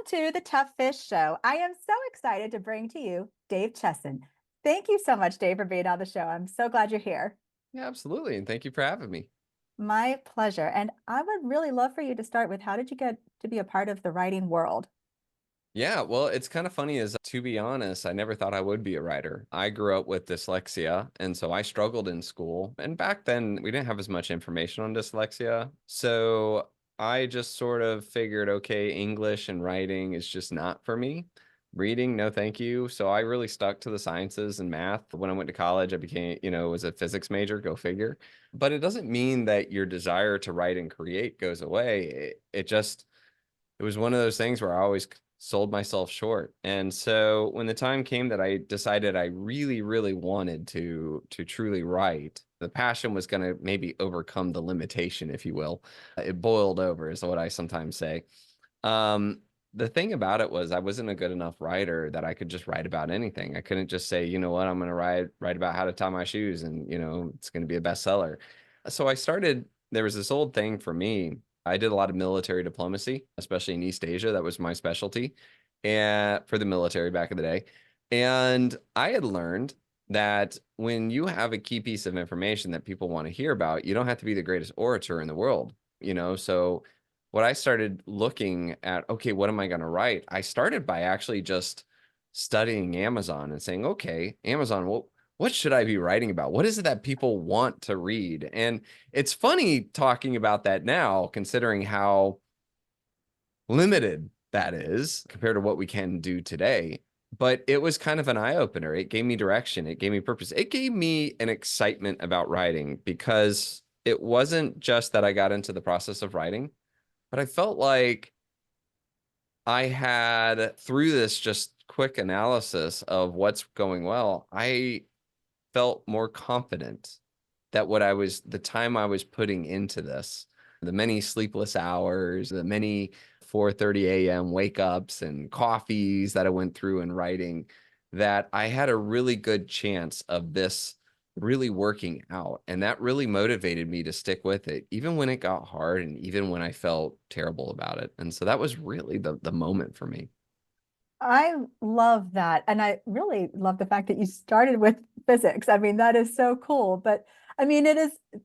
to the Tough Fish Show. I am so excited to bring to you Dave Chesson. Thank you so much, Dave, for being on the show. I'm so glad you're here. Yeah, absolutely. And thank you for having me. My pleasure. And I would really love for you to start with how did you get to be a part of the writing world? Yeah, well, it's kind of funny is to be honest, I never thought I would be a writer. I grew up with dyslexia, and so I struggled in school. And back then, we didn't have as much information on dyslexia. So I just sort of figured, okay, English and writing is just not for me. Reading, no thank you. So I really stuck to the sciences and math. When I went to college, I became, was a physics major, go figure. But it doesn't mean that your desire to write and create goes away. It was one of those things where I always sold myself short. And so when the time came that I decided I really, really wanted to truly write, the passion was going to maybe overcome the limitation, if you will. It boiled over, is what I sometimes say. The thing about it was I wasn't a good enough writer that I could just write about anything. I couldn't just say, you know what, I'm going to write about how to tie my shoes and, it's going to be a bestseller. So I started, there was this old thing for me. I did a lot of military diplomacy, especially in East Asia. That was my specialty and for the military back in the day. And I had learned that when you have a key piece of information that people want to hear about, you don't have to be the greatest orator in the world, So what I started looking at, okay, what am I going to write? I started by actually just studying Amazon and saying, okay, Amazon, well, what should I be writing about? What is it that people want to read? And it's funny talking about that now, considering how limited that is compared to what we can do today. But it was kind of an eye opener. It gave me direction. It gave me purpose. It gave me an excitement about writing because it wasn't just that I got into the process of writing, but I felt like I had, through this just quick analysis of what's going well, I felt more confident that the time I was putting into this, the many sleepless hours, the many 4:30 a.m. wake ups and coffees that I went through in writing, that I had a really good chance of this really working out. And that really motivated me to stick with it, even when it got hard and even when I felt terrible about it. And so that was really the moment for me. I love that. And I really love the fact that you started with physics. I mean, that is so cool. But I mean,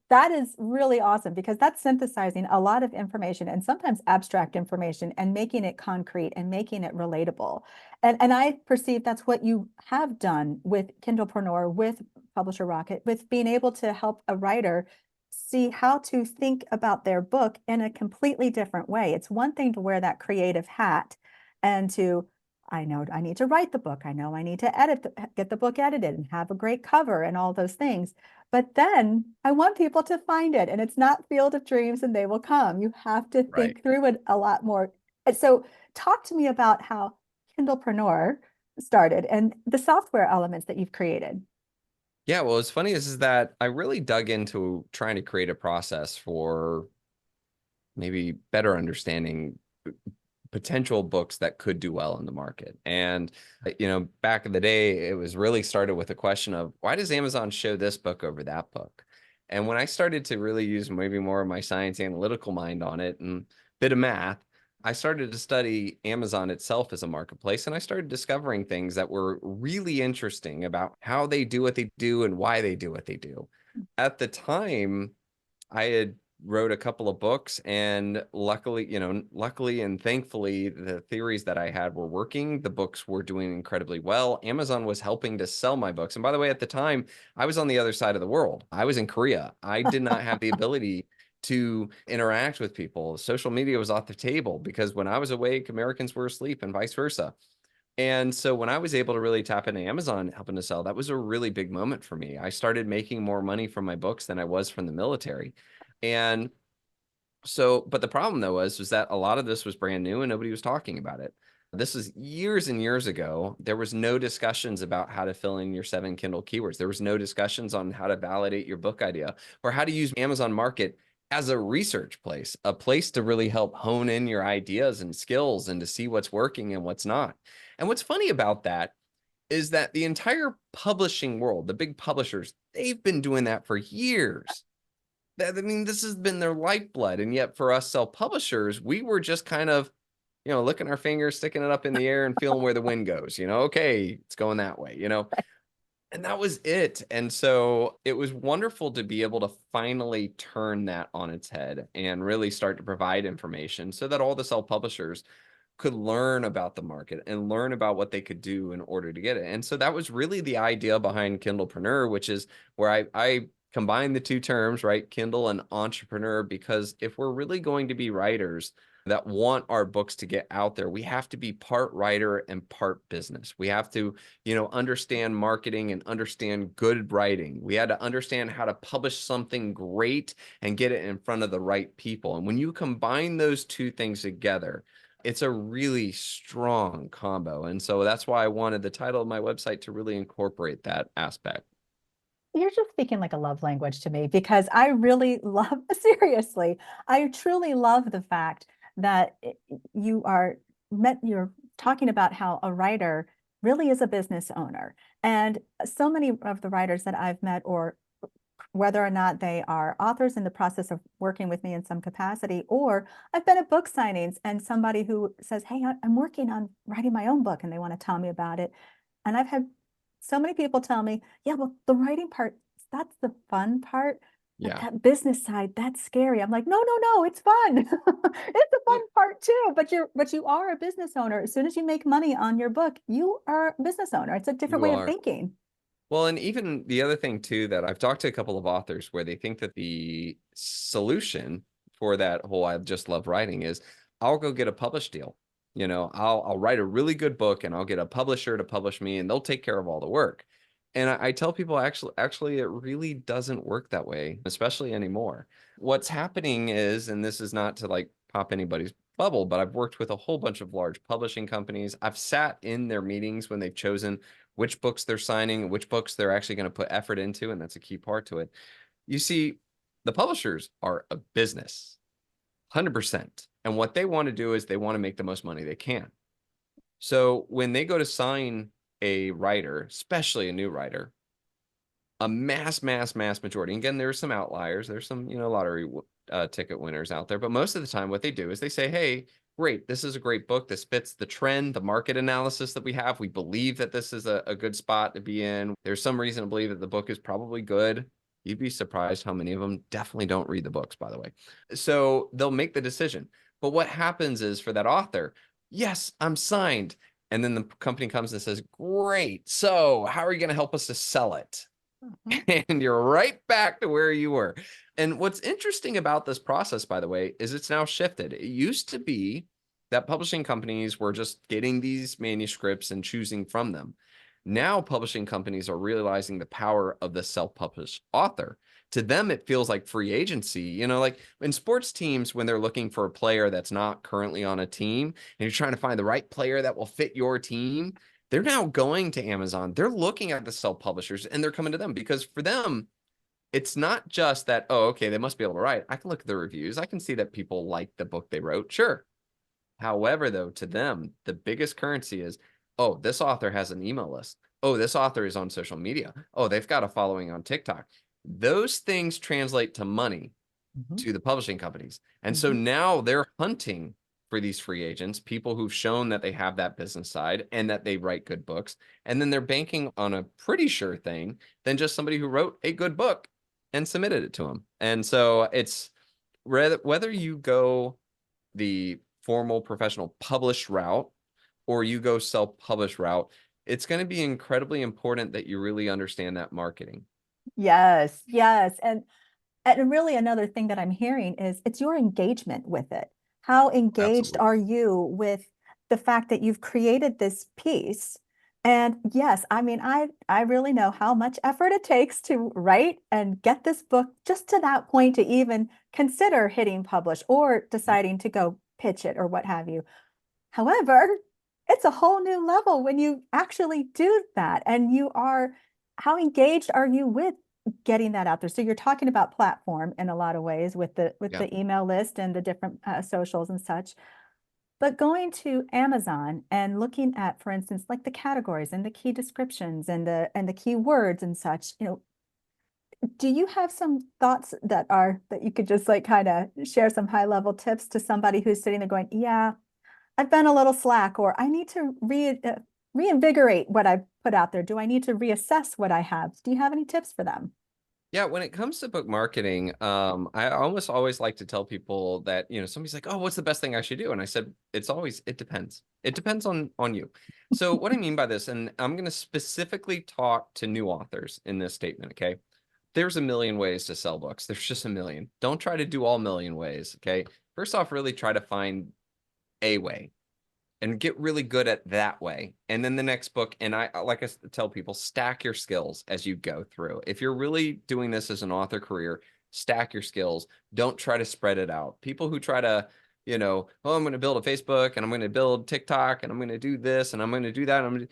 that is really awesome because that's synthesizing a lot of information and sometimes abstract information and making it concrete and making it relatable. And I perceive that's what you have done with Kindlepreneur, with Publisher Rocket, with being able to help a writer see how to think about their book in a completely different way. It's one thing to wear that creative hat and to I know I need to write the book. I know I need to get the book edited and have a great cover and all those things. But then I want people to find it. And it's not Field of Dreams and they will come. You have to Right. think through it a lot more. And so talk to me about how Kindlepreneur started and the software elements that you've created. Yeah, well, what's funny is that I really dug into trying to create a process for maybe better understanding potential books that could do well in the market. And, back in the day, it was really started with a question of why does Amazon show this book over that book? And when I started to really use maybe more of my science analytical mind on it and a bit of math, I started to study Amazon itself as a marketplace. And I started discovering things that were really interesting about how they do what they do and why they do what they do. At the time, I had wrote a couple of books and luckily and thankfully the theories that I had were working. The books were doing incredibly well. Amazon was helping to sell my books. And by the way, at the time, I was on the other side of the world. I was in Korea. I did not have the ability to interact with people. Social media was off the table because when I was awake, Americans were asleep and vice versa. And so when I was able to really tap into Amazon helping to sell, that was a really big moment for me. I started making more money from my books than I was from the military. And so, but the problem though was that a lot of this was brand new and nobody was talking about it. This is years and years ago. There was no discussions about how to fill in your 7 Kindle keywords. There was no discussions on how to validate your book idea or how to use Amazon Market as a research place, a place to really help hone in your ideas and skills and to see what's working and what's not. And what's funny about that is that the entire publishing world, the big publishers, they've been doing that for years. I mean, this has been their lifeblood. And yet for us self-publishers, we were just kind of licking our fingers, sticking it up in the air and feeling where the wind goes, okay, it's going that way, and that was it. And so it was wonderful to be able to finally turn that on its head and really start to provide information so that all the self-publishers could learn about the market and learn about what they could do in order to get it. And so that was really the idea behind Kindlepreneur, which is where I combine the two terms, right? Kindle and entrepreneur, because if we're really going to be writers that want our books to get out there, we have to be part writer and part business. We have to, understand marketing and understand good writing. We had to understand how to publish something great and get it in front of the right people. And when you combine those two things together, it's a really strong combo. And so that's why I wanted the title of my website to really incorporate that aspect. You're just speaking like a love language to me because I really love, seriously, I truly love the fact that you're talking about how a writer really is a business owner. And so many of the writers that I've met, or whether or not they are authors in the process of working with me in some capacity, or I've been at book signings and somebody who says, hey, I'm working on writing my own book and they want to tell me about it. And I've had so many people tell me, yeah, well, the writing part, that's the fun part. But Yeah. that business side, that's scary. I'm like, no, no, no, it's fun. It's a fun Well, part too. But you are a business owner. As soon as you make money on your book, you are a business owner. It's a different you way of are. thinking. Well, and even the other thing too, that I've talked to a couple of authors where they think that the solution for that whole I just love writing is I'll go get a published deal. I'll write a really good book and I'll get a publisher to publish me and they'll take care of all the work. And I tell people actually it really doesn't work that way, especially anymore. What's happening is, and this is not to like pop anybody's bubble, but I've worked with a whole bunch of large publishing companies. I've sat in their meetings when they've chosen which books they're signing, which books they're actually going to put effort into, and that's a key part to it. You see, the publishers are a business, 100%. And what they want to do is they want to make the most money they can. So when they go to sign a writer, especially a new writer, a mass majority, and again, there's some outliers, there's some, lottery ticket winners out there, but most of the time what they do is they say, hey, great, this is a great book. This fits the trend, the market analysis that we have. We believe that this is a good spot to be in. There's some reason to believe that the book is probably good. You'd be surprised how many of them definitely don't read the books, by the way. So they'll make the decision. But what happens is for that author, yes, I'm signed. And then the company comes and says, great. So how are you going to help us to sell it? Mhm. And you're right back to where you were. And what's interesting about this process, by the way, is it's now shifted. It used to be that publishing companies were just getting these manuscripts and choosing from them. Now, publishing companies are realizing the power of the self-published author. To them, it feels like free agency. Like in sports teams, when they're looking for a player that's not currently on a team, and you're trying to find the right player that will fit your team, they're now going to Amazon. They're looking at the self-publishers and they're coming to them because for them, it's not just that, oh, okay, they must be able to write. I can look at the reviews. I can see that people like the book they wrote. Sure. However, though, to them, the biggest currency is, oh, this author has an email list. Oh, this author is on social media. Oh, they've got a following on TikTok. Those things translate to money Mhm. to the publishing companies. And so Mhm. now they're hunting for these free agents, people who've shown that they have that business side and that they write good books. And then they're banking on a pretty sure thing than just somebody who wrote a good book and submitted it to them. And so it's whether you go the formal professional published route or you go self-published route, it's going to be incredibly important that you really understand that marketing. Yes, yes. And really another thing that I'm hearing is it's your engagement with it. How engaged Absolutely. are you with the fact that you've created this piece? And yes, I mean, I really know how much effort it takes to write and get this book just to that point to even consider hitting publish or deciding to go pitch it or what have you. However, it's a whole new level when you actually do that and how engaged are you with getting that out there? So you're talking about platform in a lot of ways with the Yeah. email list and the different socials and such. But going to Amazon and looking at, for instance, like the categories and the key descriptions and the keywords and such, do you have some thoughts that you could just like kind of share some high level tips to somebody who's sitting there going, yeah, I've been a little slack, or I need to reinvigorate what I've put out there. Do I need to reassess what I have? Do you have any tips for them? Yeah, when it comes to book marketing, I almost always like to tell people that, somebody's like, "Oh, what's the best thing I should do?" And I said, it depends. It depends on you. So what I mean by this, and I'm going to specifically talk to new authors in this statement, okay? There's a million ways to sell books. There's just a million. Don't try to do all million ways, okay? First off, really try to find a way and get really good at that way. And then the next book, and I like I tell people, stack your skills as you go through. If you're really doing this as an author career, stack your skills. Don't try to spread it out. People who try to, oh, I'm going to build a Facebook and I'm going to build TikTok and I'm going to do this and I'm going to do that.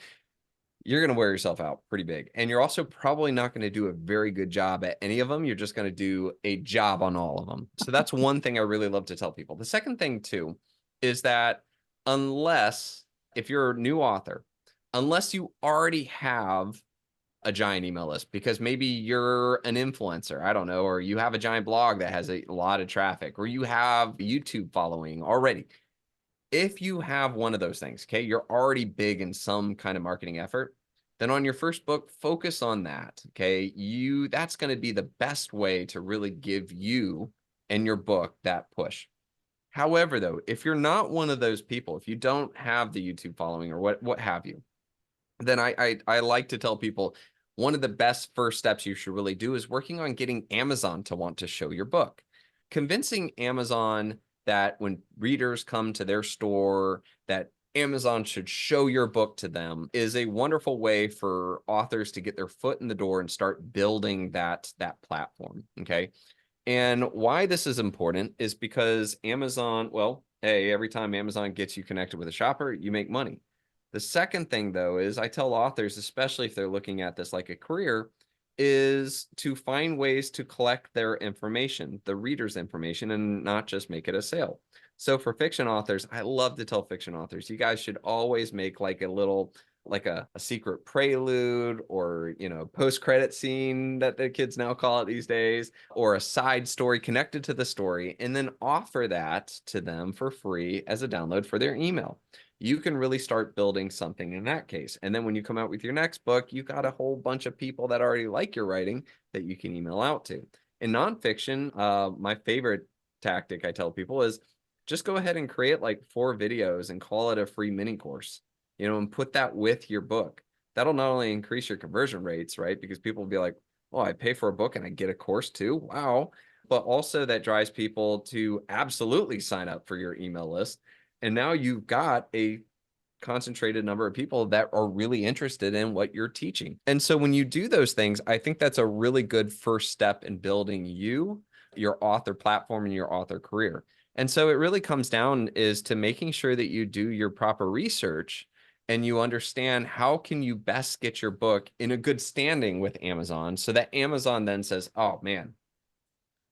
You're going to wear yourself out pretty big. And you're also probably not going to do a very good job at any of them. You're just going to do a job on all of them. So that's one thing I really love to tell people. The second thing too is that unless, if you're a new author, unless you already have a giant email list, because maybe you're an influencer, I don't know, or you have a giant blog that has a lot of traffic, or you have a YouTube following already. If you have one of those things, okay, you're already big in some kind of marketing effort, then on your first book, focus on that, okay? That's going to be the best way to really give you and your book that push. However, though, if you're not one of those people, if you don't have the YouTube following or what have you, then I like to tell people one of the best first steps you should really do is working on getting Amazon to want to show your book. Convincing Amazon that when readers come to their store, that Amazon should show your book to them is a wonderful way for authors to get their foot in the door and start building that platform, okay? And why this is important is because Amazon, well, hey, every time Amazon gets you connected with a shopper, you make money. The second thing, though, is I tell authors, especially if they're looking at this like a career, is to find ways to collect their information, the reader's information, and not just make it a sale. So for fiction authors, I love to tell fiction authors, you guys should always make like a little, like a secret prelude or, post-credit scene that the kids now call it these days, or a side story connected to the story, and then offer that to them for free as a download for their email. You can really start building something in that case. And then when you come out with your next book, you got a whole bunch of people that already like your writing that you can email out to. In nonfiction, my favorite tactic I tell people is just go ahead and create like 4 videos and call it a free mini course, and put that with your book. That'll not only increase your conversion rates, right? Because people will be like, oh, I pay for a book and I get a course too. Wow. But also that drives people to absolutely sign up for your email list. And now you've got a concentrated number of people that are really interested in what you're teaching. And so when you do those things, I think that's a really good first step in building your author platform, and your author career. And so it really comes down is to making sure that you do your proper research and you understand how can you best get your book in a good standing with Amazon so that Amazon then says, oh man,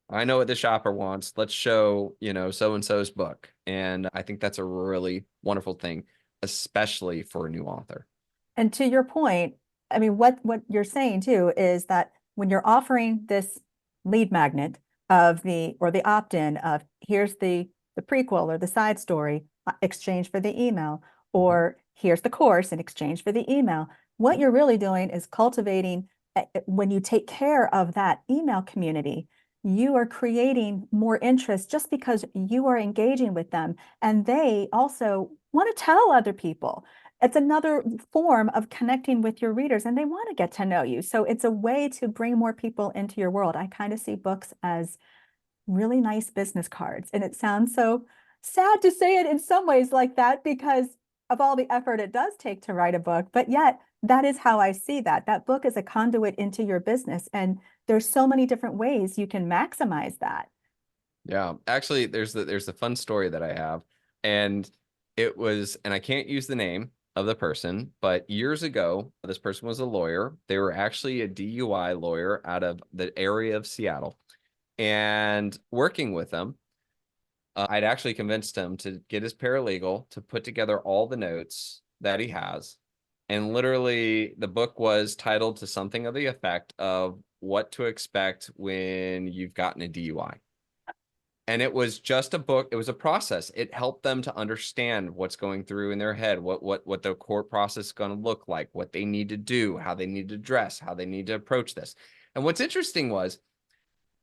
I know what the shopper wants. Let's show, so-and-so's book. And I think that's a really wonderful thing, especially for a new author. And to your point, I mean, what you're saying too is that when you're offering this lead magnet of the opt-in of here's the prequel or the side story exchange for the email, or here's the course in exchange for the email, what you're really doing is cultivating, when you take care of that email community, you are creating more interest just because you are engaging with them, and they also want to tell other people. It's another form of connecting with your readers, and they want to get to know you. So it's a way to bring more people into your world. I kind of see books as really nice business cards. And it sounds so sad to say it in some ways like that because of all the effort it does take to write a book. But yet, that is how I see that. That book is a conduit into your business. And there's so many different ways you can maximize that. Yeah, actually, there's a fun story that I have, and and I can't use the name of the person, but years ago, this person was a lawyer. They were actually a DUI lawyer out of the area of Seattle, and working with them, I'd actually convinced him to get his paralegal to put together all the notes that he has, and literally the book was titled to something of the effect of what to expect when you've gotten a DUI. And it was just a book. It was a process. It helped them to understand what's going through in their head, what the court process is going to look like, what they need to do, how they need to dress, how they need to approach this. And what's interesting was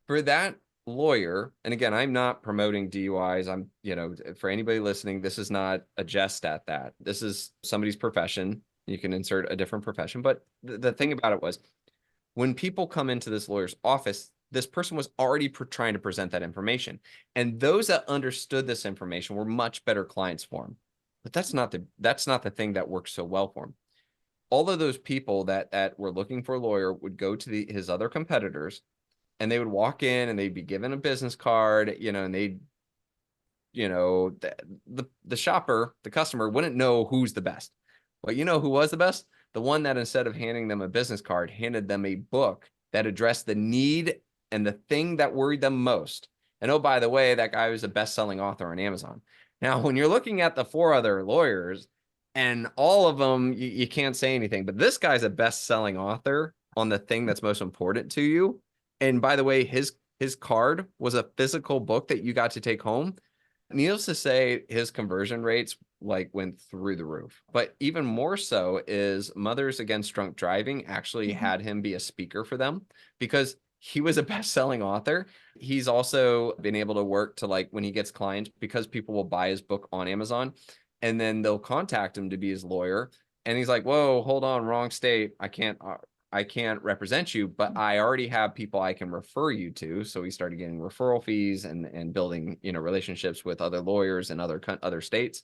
for that lawyer, and again, I'm not promoting DUIs. I'm, for anybody listening, this is not a jest at that. This is somebody's profession. You can insert a different profession. But the thing about it was when people come into this lawyer's office, this person was already trying to present that information. And those that understood this information were much better clients for him. But that's not the thing that works so well for him. All of those people that were looking for a lawyer would go to his other competitors, and they would walk in and they'd be given a business card, and they'd, the shopper, the customer wouldn't know who's the best. But who was the best? The one that instead of handing them a business card, handed them a book that addressed the need and the thing that worried them most. And oh, by the way, that guy was a best-selling author on Amazon. Now, when you're looking at the 4 other lawyers and all of them, you can't say anything, but this guy's a best-selling author on the thing that's most important to you. And by the way, his card was a physical book that you got to take home. Needless to say, his conversion rates went through the roof. But even more so is Mothers Against Drunk Driving actually had him be a speaker for them because he was a best-selling author. He's also been able to work to when he gets clients, because people will buy his book on Amazon and then they'll contact him to be his lawyer. And he's like, whoa, hold on, wrong state. I can't represent you, but I already have people I can refer you to. So he started getting referral fees and building, relationships with other lawyers in other states.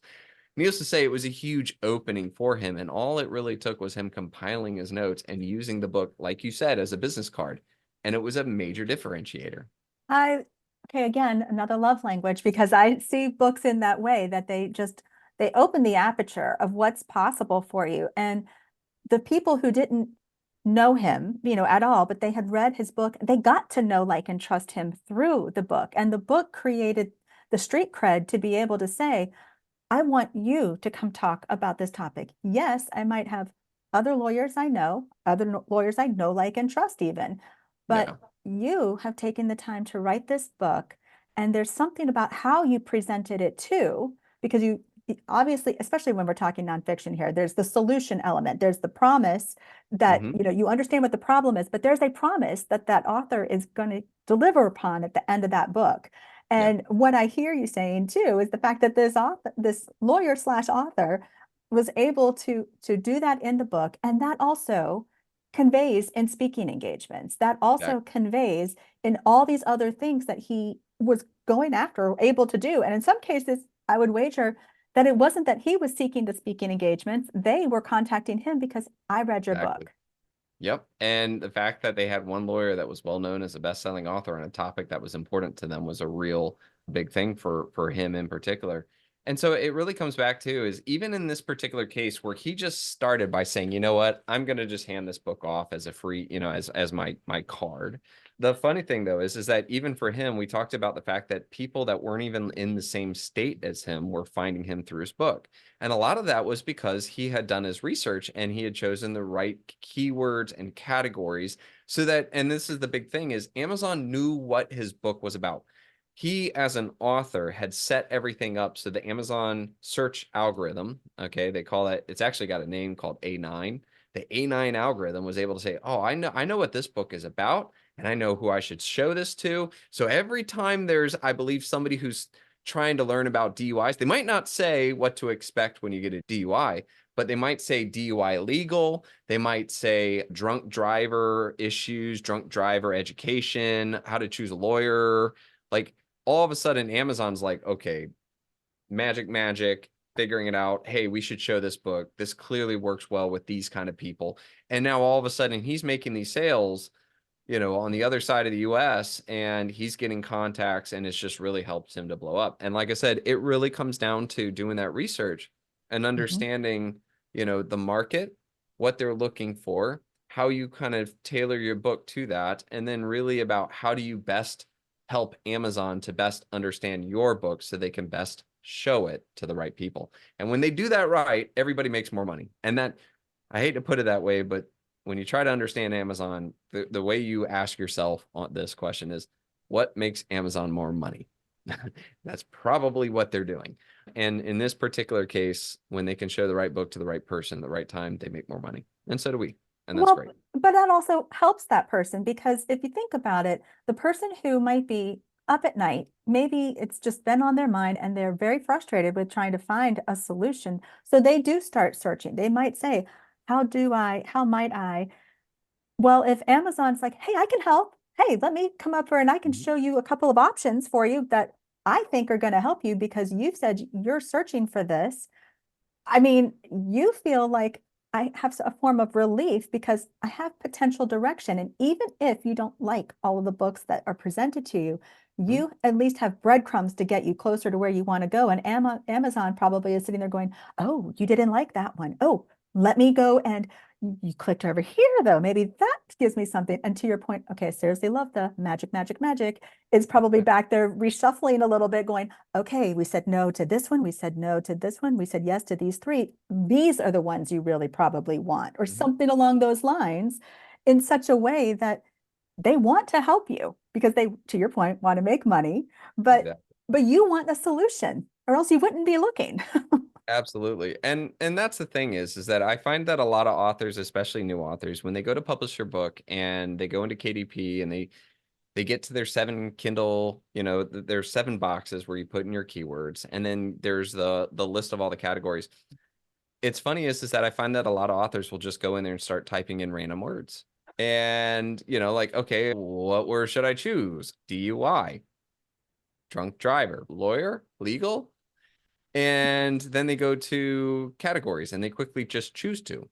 Needless to say, it was a huge opening for him. And all it really took was him compiling his notes and using the book, like you said, as a business card. And it was a major differentiator. Okay, again, another love language, because I see books in that way, that they open the aperture of what's possible for you. And the people who didn't know him, at all, but they had read his book, they got to know, like, and trust him through the book. And the book created the street cred to be able to say, I want you to come talk about this topic. Yes, I might have other lawyers I know, like, and trust even, but Yeah, you have taken the time to write this book. And there's something about how you presented it too, because you obviously, especially when we're talking nonfiction here, there's the solution element, there's the promise that, mm-hmm. you understand what the problem is, but there's a promise that that author is going to deliver upon at the end of that book. Yeah, And what I hear you saying too is the fact that this lawyer slash author was able to do that in the book. And that also conveys in speaking engagements. That also exactly. conveys in all these other things that he was going after, able to do. And in some cases, I would wager that it wasn't that he was seeking the speaking engagements. They were contacting him because I read your Exactly. book. Yep. And the fact that they had one lawyer that was well known as a best-selling author on a topic that was important to them was a real big thing for him in particular. And so it really comes back to is even in this particular case where he just started by saying, you know what, I'm going to just hand this book off as a free, as my card. The funny thing though is that even for him, we talked about the fact that people that weren't even in the same state as him were finding him through his book. And a lot of that was because he had done his research and he had chosen the right keywords and categories so that, and this is the big thing, is Amazon knew what his book was about. He, as an author, had set everything up so the Amazon search algorithm, okay, they call it, it's actually got a name called A9. The A9 algorithm was able to say, oh, I know what this book is about, and I know who I should show this to. So every time there's, I believe, somebody who's trying to learn about DUIs, they might not say what to expect when you get a DUI, but they might say DUI legal. They might say drunk driver issues, drunk driver education, how to choose a lawyer. Like all of a sudden, Amazon's like, okay, magic, figuring it out. Hey, we should show this book. This clearly works well with these kind of people. And now all of a sudden he's making these sales, on the other side of the US, and he's getting contacts, and it's just really helped him to blow up. And like I said, it really comes down to doing that research and Mhm. understanding, the market, what they're looking for, how you kind of tailor your book to that, and then really about how do you best help Amazon to best understand your book so they can best show it to the right people. And when they do that right, everybody makes more money. And that, I hate to put it that way, but when you try to understand Amazon, the way you ask yourself on this question is, what makes Amazon more money? That's probably what they're doing. And in this particular case, when they can show the right book to the right person at the right time, they make more money. And so do we. And that's Well, great. but that also helps that person because if you think about it, the person who might be up at night, maybe it's just been on their mind and they're very frustrated with trying to find a solution. So they do start searching. They might say, how might I? Well, if Amazon's like, hey, I can help. Hey, let me come up here and I can Mhm. show you a couple of options for you that I think are going to help you because you've said you're searching for this. I mean, you feel like I have a form of relief because I have potential direction. And even if you don't like all of the books that are presented to you, Mhm. you at least have breadcrumbs to get you closer to where you want to go. And Amazon probably is sitting there going, oh, you didn't like that one. Oh, let me go and you clicked over here, though. Maybe that gives me something. And to your point, okay, I seriously love the magic, magic, magic. Is probably back there reshuffling a little bit, going, okay, we said no to this one. We said no to this one. We said yes to these three. These are the ones you really probably want, or Mhm. something along those lines, in such a way that they want to help you because they, to your point, want to make money, but Exactly. you want a solution, or else you wouldn't be looking. Absolutely. And that's the thing is that I find that a lot of authors, especially new authors, when they go to publish their book and they go into KDP and they get to their 7 Kindle, there's 7 boxes where you put in your keywords, and then there's the list of all the categories. It's funny is that I find that a lot of authors will just go in there and start typing in random words. And, like, okay, what word should I choose? DUI, drunk driver, lawyer, legal? And then they go to categories and they quickly just choose two.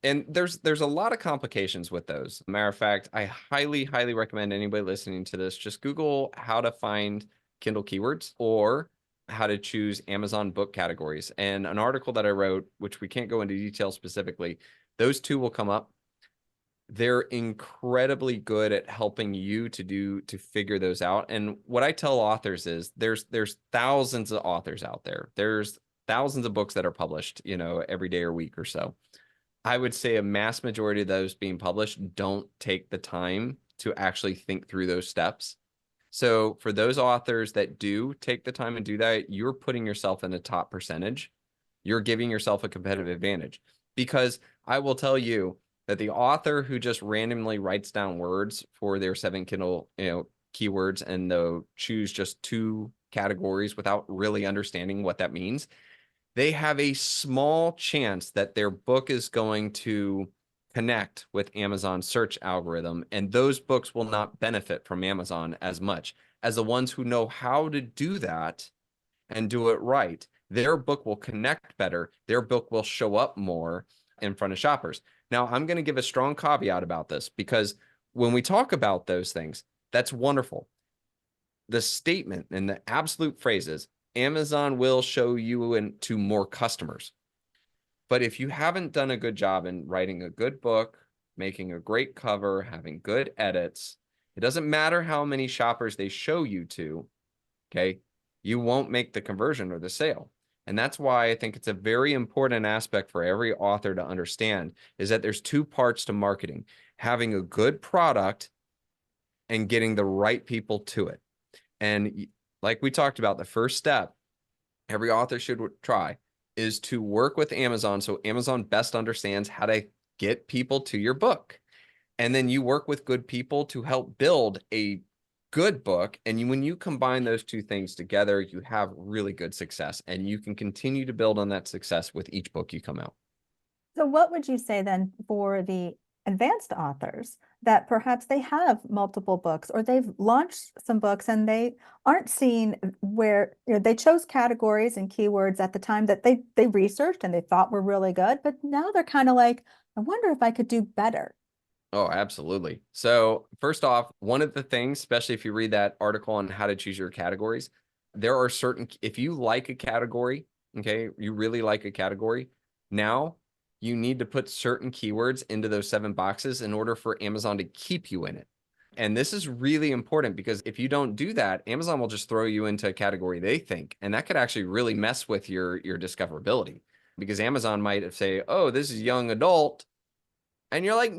And there's a lot of complications with those. Matter of fact, I highly, highly recommend anybody listening to this just Google how to find Kindle keywords or how to choose Amazon book categories. And an article that I wrote, which we can't go into detail specifically, those two will come up. They're incredibly good at helping you to figure those out. And what I tell authors is there's thousands of authors out there. There's thousands of books that are published, every day or week or so. I would say a mass majority of those being published don't take the time to actually think through those steps. So for those authors that do take the time and do that, you're putting yourself in the top percentage. You're giving yourself a competitive advantage because I will tell you that the author who just randomly writes down words for their 7 Kindle, keywords and they'll choose just 2 categories without really understanding what that means, they have a small chance that their book is going to connect with Amazon's search algorithm, and those books will not benefit from Amazon as much as the ones who know how to do that and do it right. Their book will connect better. Their book will show up more in front of shoppers. Now, I'm going to give a strong caveat about this because when we talk about those things, that's wonderful. The statement and the absolute phrases, Amazon will show you into more customers. But if you haven't done a good job in writing a good book, making a great cover, having good edits, it doesn't matter how many shoppers they show you to, okay? You won't make the conversion or the sale. And that's why I think it's a very important aspect for every author to understand is that there's 2 parts to marketing, having a good product and getting the right people to it. And like we talked about, the first step every author should try is to work with Amazon so Amazon best understands how to get people to your book. And then you work with good people to help build a good book. And when you combine those 2 things together, you have really good success. And you can continue to build on that success with each book you come out. So what would you say then for the advanced authors that perhaps they have multiple books or they've launched some books and they aren't seeing where, they chose categories and keywords at the time that they researched and they thought were really good, but now they're kind of like, I wonder if I could do better. Oh, absolutely. So, first off, one of the things, especially if you read that article on how to choose your categories, there are certain, if you like a category, okay, you really like a category, now you need to put certain keywords into those 7 boxes in order for Amazon to keep you in it. And this is really important because if you don't do that, Amazon will just throw you into a category they think, and that could actually really mess with your discoverability because Amazon might say, "Oh, this is young adult." And you're like,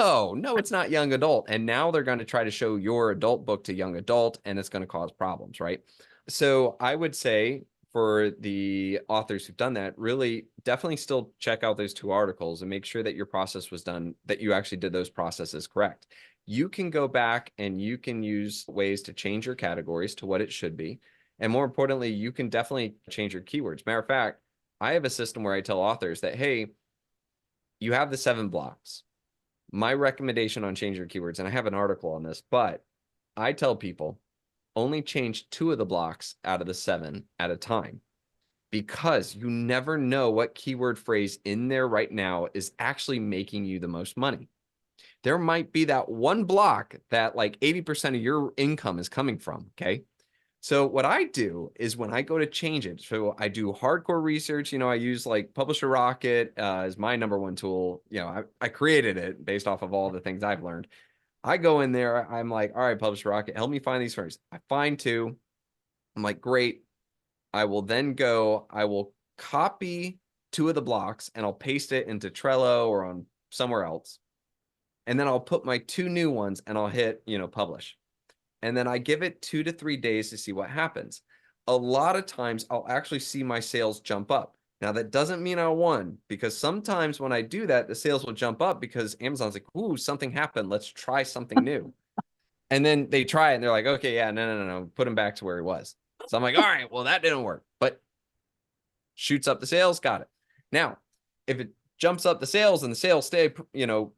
no, it's not young adult. And now they're going to try to show your adult book to young adult, and it's going to cause problems, right? So I would say for the authors who've done that, really definitely still check out those 2 articles and make sure that your process was done, that you actually did those processes correct. You can go back and you can use ways to change your categories to what it should be. And more importantly, you can definitely change your keywords. Matter of fact, I have a system where I tell authors that, hey, you have the 7 blocks. My recommendation on changing your keywords, and I have an article on this, but I tell people only change 2 of the blocks out of the 7 at a time, because you never know what keyword phrase in there right now is actually making you the most money. There might be that one block that like 80% of your income is coming from, okay? So what I do is when I go to change it, so I do hardcore research, I use like Publisher Rocket as my #1 tool. I created it based off of all the things I've learned. I go in there, I'm like, all right, Publisher Rocket, help me find these phrases. I find 2. I'm like, great. I will then go, I will copy 2 of the blocks and I'll paste it into Trello or on somewhere else. And then I'll put my 2 new ones and I'll hit, publish. And then I give it 2 to 3 days to see what happens. A lot of times I'll actually see my sales jump up. Now, that doesn't mean I won, because sometimes when I do that, the sales will jump up because Amazon's like, ooh, something happened. Let's try something new. And then they try it and they're like, okay, yeah, no. Put him back to where he was. So I'm like, all right, well, that didn't work, but shoots up the sales. Got it. Now, if it jumps up the sales and the sales stay,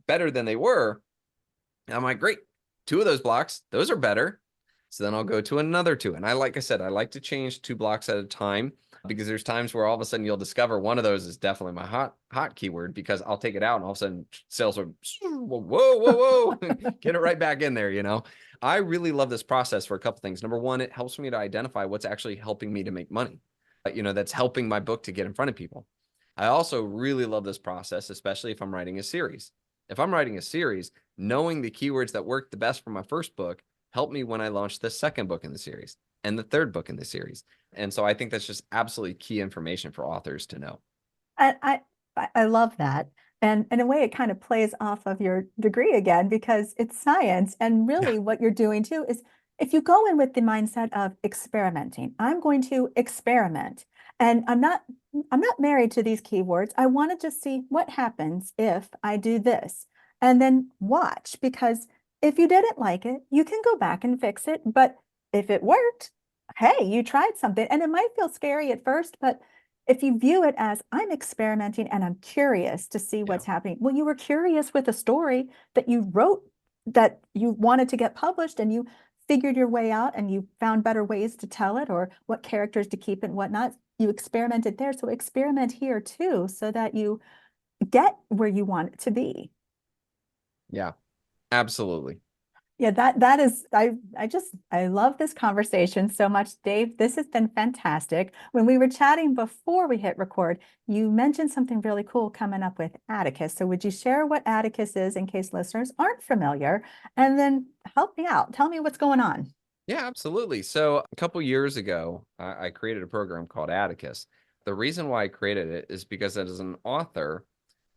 better than they were, I'm like, great. 2 of those blocks, those are better. So then I'll go to another 2. And like I said, I like to change 2 blocks at a time, because there's times where all of a sudden you'll discover one of those is definitely my hot keyword, because I'll take it out and all of a sudden sales are, whoa, get it right back in there. I really love this process for a couple things. Number one, it helps me to identify what's actually helping me to make money, that's helping my book to get in front of people. I also really love this process, especially if I'm writing a series. If I'm writing a series, knowing the keywords that worked the best for my first book helped me when I launched the second book in the series and the third book in the series. And so I think that's just absolutely key information for authors to know. I love that. And in a way, it kind of plays off of your degree again, because it's science. And Yeah. really what you're doing too is, if you go in with the mindset of experimenting, I'm going to experiment. And I'm not married to these keywords. I want to just see what happens if I do this, and then watch, because if you didn't like it, you can go back and fix it. But if it worked, hey, you tried something. And it might feel scary at first, but if you view it as, I'm experimenting and I'm curious to see Yeah. what's happening. Well, you were curious with a story that you wrote, that you wanted to get published, and you figured your way out and you found better ways to tell it, or what characters to keep and whatnot. You experimented there. So experiment here too, so that you get where you want it to be. Yeah, absolutely. Yeah, that is, I love this conversation so much, Dave. This has been fantastic. When we were chatting before we hit record, you mentioned something really cool coming up with Atticus. So would you share what Atticus is in case listeners aren't familiar? And then help me out. Tell me what's going on. Yeah, absolutely. So a couple years ago, I created a program called Atticus. The reason why I created it is because as an author,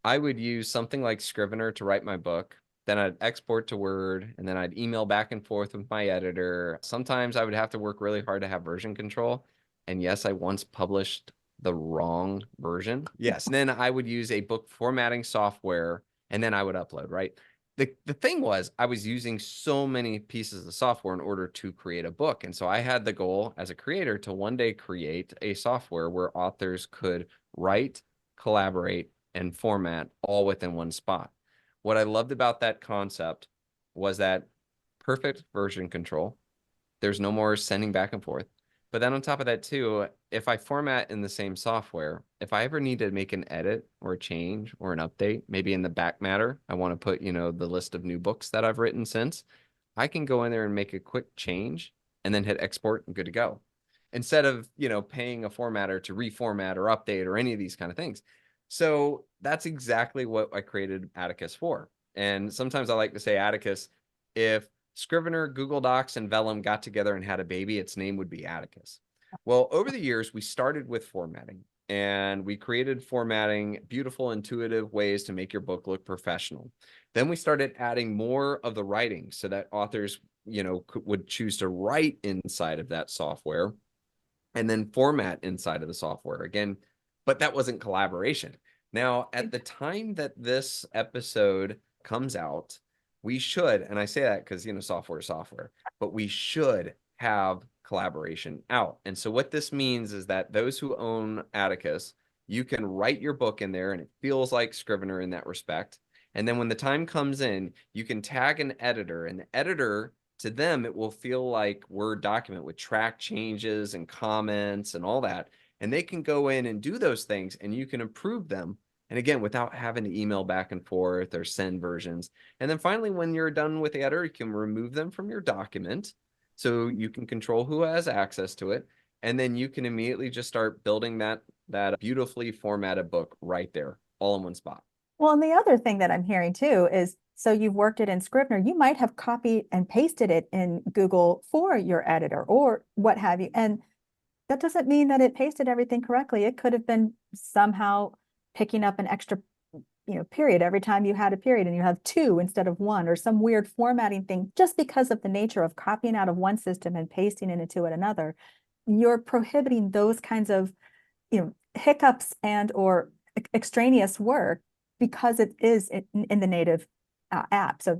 I would use something like Scrivener to write my book. Then I'd export to Word, and then I'd email back and forth with my editor. Sometimes I would have to work really hard to have version control. And yes, I once published the wrong version. Yes. And then I would use a book formatting software, and then I would upload, right? The thing was, I was using so many pieces of software in order to create a book. And so I had the goal as a creator to one day create a software where authors could write, collaborate, and format all within one spot. What I loved about that concept was that perfect version control. There's no more sending back and forth. But then on top of that too, if I format in the same software, if I ever need to make an edit or a change or an update, maybe in the back matter, I want to put, the list of new books that I've written since, I can go in there and make a quick change and then hit export and good to go. Instead of, paying a formatter to reformat or update or any of these kind of things. So that's exactly what I created Atticus for. And sometimes I like to say Atticus, if Scrivener, Google Docs, and Vellum got together and had a baby, its name would be Atticus. Well, over the years, we started with formatting. and we created formatting, beautiful, intuitive ways to make your book look professional. Then we started adding more of the writing so that authors, would choose to write inside of that software and then format inside of the software again. But that wasn't collaboration. Now, at the time that this episode comes out, we should, and I say that because, software is software, but we should have collaboration out. And so what this means is that those who own Atticus, you can write your book in there and it feels like Scrivener in that respect. And then when the time comes in, you can tag an editor, and the editor, to them, it will feel like Word document with track changes and comments and all that. And they can go in and do those things and you can approve them. And again, without having to email back and forth or send versions. And then finally, when you're done with the editor, you can remove them from your document so you can control who has access to it. And then you can immediately just start building that beautifully formatted book right there, all in one spot. Well, and the other thing that I'm hearing too is, so you've worked it in Scrivener, you might have copied and pasted it in Google for your editor or what have you. And that doesn't mean that it pasted everything correctly. It could have been somehow picking up an extra, period every time you had a period and you have two instead of one, or some weird formatting thing, just because of the nature of copying out of one system and pasting it into another. You're prohibiting those kinds of, hiccups and or extraneous work because it is in the native app. So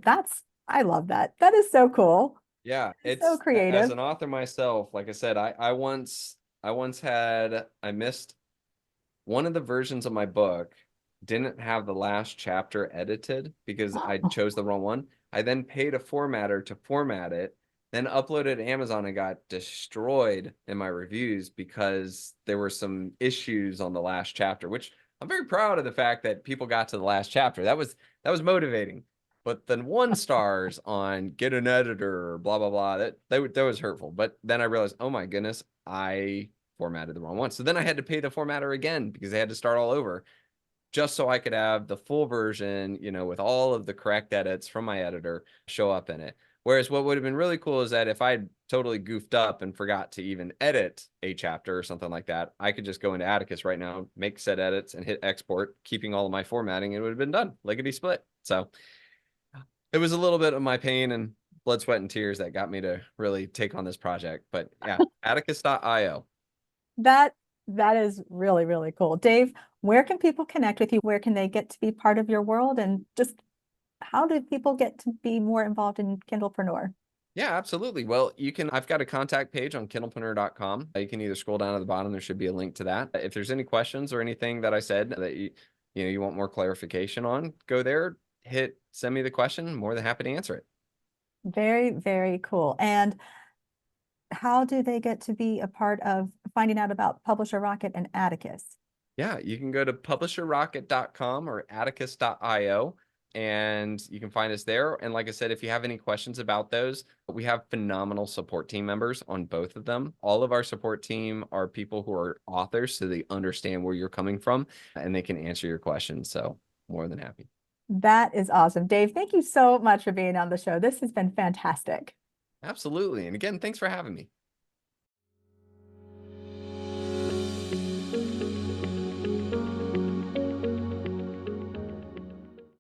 I love that. That is so cool. Yeah, So it's as creative. an author myself, like I said, I missed one of the versions of my book didn't have the last chapter edited because I chose the wrong one. I then paid a formatter to format it, then uploaded to Amazon and got destroyed in my reviews because there were some issues on the last chapter, which I'm very proud of the fact that people got to the last chapter. That was motivating. But then 1 stars on get an editor, or blah blah blah. That was hurtful. But then I realized, oh my goodness, I formatted the wrong one. So then I had to pay the formatter again because they had to start all over just so I could have the full version, with all of the correct edits from my editor show up in it. Whereas what would have been really cool is that if I totally goofed up and forgot to even edit a chapter or something like that, I could just go into Atticus right now, make said edits and hit export, keeping all of my formatting, and it would have been done, lickety split. So it was a little bit of my pain and blood, sweat, and tears that got me to really take on this project. But yeah, Atticus.io. That that is really, really cool. Dave, where can people connect with you? Where can they get to be part of your world? And just how do people get to be more involved in Kindlepreneur? Yeah, absolutely. Well, I've got a contact page on kindlepreneur.com. You can either scroll down at the bottom, there should be a link to that. If there's any questions or anything that I said that you want more clarification on, go there, send me the question. More than happy to answer it. Very, very cool. And how do they get to be a part of finding out about Publisher Rocket and Atticus? Yeah, you can go to publisherrocket.com or atticus.io and you can find us there. And like I said, if you have any questions about those, we have phenomenal support team members on both of them. All of our support team are people who are authors, so they understand where you're coming from and they can answer your questions. So more than happy. That is awesome. Dave, thank you so much for being on the show. This has been fantastic. Absolutely. And again, thanks for having me.